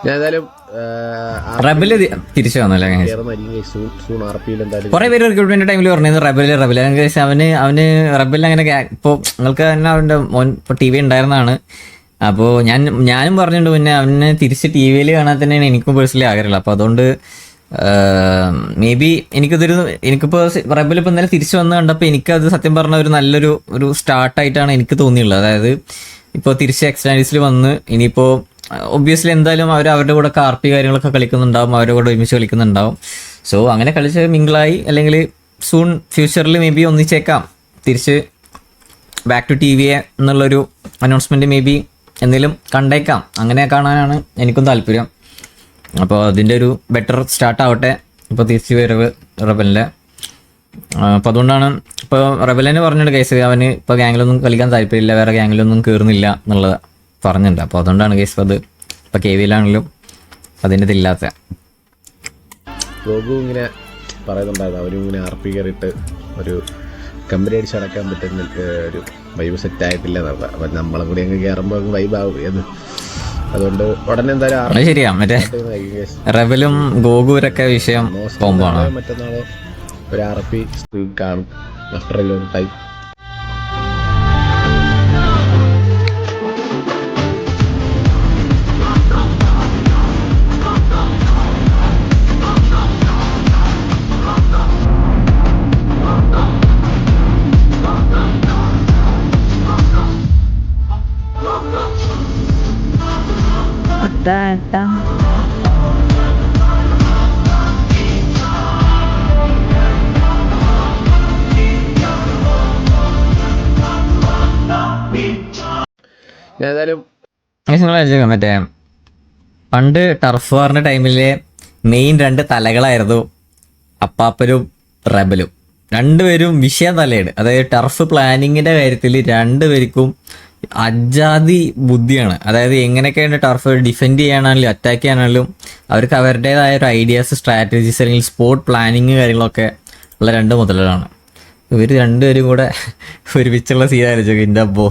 ഞാൻ ഏതായാലും റബല് തിരിച്ചു വന്നല്ലേ കുറെ പേര് റിക്രൂട്ട്മെന്റ് ടൈമിൽ പറഞ്ഞത് റബല് അവന് റബൽ അങ്ങനെ ഇപ്പോൾ നിങ്ങൾക്ക് തന്നെ അവന്റെ മോൻ ഇപ്പോൾ ടി വി ഉണ്ടായിരുന്നതാണ്. അപ്പോൾ ഞാനും പറഞ്ഞിട്ടുണ്ട് പിന്നെ അവനെ തിരിച്ച് ടി വിയിൽ കാണാൻ തന്നെയാണ് എനിക്കും പേഴ്സണലി ആഗ്രഹമുള്ളത്. അപ്പോൾ അതുകൊണ്ട് മേ ബി എനിക്കിപ്പോൾ റബൽ ഇപ്പോൾ ഇന്നലെ തിരിച്ചു വന്ന് കണ്ടപ്പോൾ എനിക്കത് സത്യം പറഞ്ഞ ഒരു നല്ലൊരു സ്റ്റാർട്ടായിട്ടാണ് എനിക്ക് തോന്നിയുള്ളത്. അതായത് ഇപ്പോൾ തിരിച്ച് എക്സ്റ്റാൻഡീസിൽ വന്ന് ഇനിയിപ്പോൾ ഒബ്വിയസ്ലി എന്തായാലും അവരുടെ കൂടെ കാർപ്പി കാര്യങ്ങളൊക്കെ കളിക്കുന്നുണ്ടാവും, അവരുടെ കൂടെ ഒരുമിച്ച് കളിക്കുന്നുണ്ടാവും. സോ അങ്ങനെ കളിച്ച് മിങ്കിളായി അല്ലെങ്കിൽ സൂൺ ഫ്യൂച്ചറിൽ മേ ബി ഒന്നിച്ചേക്കാം തിരിച്ച് ബാക്ക് ടു ടി വി എന്നുള്ളൊരു അനൗൺസ്മെൻറ്റ് മേ ബി എന്തെങ്കിലും കണ്ടേക്കാം. അങ്ങനെ കാണാനാണ് എനിക്കും താല്പര്യം. അപ്പോൾ അതിൻ്റെ ഒരു ബെറ്റർ സ്റ്റാർട്ട് ആവട്ടെ ഇപ്പോൾ തിരിച്ച് വരവ് റബലിൻ്റെ. അപ്പോൾ അതുകൊണ്ടാണ് ഇപ്പോൾ റബലിനെ പറഞ്ഞിട്ട് കേസ് അവന് ഇപ്പോൾ ഗ്യാങ്ങിലൊന്നും കളിക്കാൻ താല്പര്യമില്ല, വേറെ ഗ്യാങ്ങിലൊന്നും കയറുന്നില്ല എന്നുള്ളത് പറഞ്ഞിട്ടുണ്ട്. അപ്പോൾ അതുകൊണ്ടാണ് കേസ് അത് ഇപ്പോൾ കെ വിയിലാണെങ്കിലും അതിൻ്റെ ഇതില്ലാത്ത ഗോഗു ഇങ്ങനെ പറയുന്നുണ്ടായിരുന്നു അവരും ഇങ്ങനെ RP കയറിയിട്ട് ഒരു കമ്പനി അടിച്ച് അടക്കാൻ പറ്റുന്ന ഒരു വൈബ് സെറ്റായിട്ടില്ല എന്നുള്ളത്. അപ്പം നമ്മളും കൂടി അങ്ങ് കയറുമ്പോൾ അങ്ങ് വൈബാവും എന്ന്. അതുകൊണ്ട് ഉടനെ എന്തായാലും ശരിയാ. മറ്റേ റബലും ഗോകുരൊക്കെ വിഷയം പോകുമ്പോഴാണ് മറ്റന്നാളോ ഒരു RP കാണും ആഫ്റ്റർ എ ലോങ് ടൈം. ഏതായാലും മറ്റേ പണ്ട് ടർഫ് വാറിന്റെ ടൈമിലെ മെയിൻ 2 തലകളായിരുന്നു അപ്പാപ്പനും റബലും. രണ്ടുപേരും വിഷയ തലയാണ്. അതായത് ടർഫ് പ്ലാനിങ്ങിന്റെ കാര്യത്തിൽ രണ്ടുപേർക്കും അജാതി ബുദ്ധിയാണ്. അതായത് എങ്ങനെയൊക്കെയാണ് ടർഫ് ഡിഫെൻഡ് ചെയ്യാനാണെങ്കിലും അറ്റാക്ക് ചെയ്യാനാണെങ്കിലും അവർക്ക് അവരുടേതായ ഒരു ഐഡിയാസ്, സ്ട്രാറ്റജീസ് അല്ലെങ്കിൽ സ്പോർട്ട് പ്ലാനിങ് കാര്യങ്ങളൊക്കെ ഉള്ള 2 മുതലാണ്. ഇവർ രണ്ടുപേരും കൂടെ ഒരുമിച്ചുള്ള സീനായിരിക്കും. എൻ്റെ അപ്പോ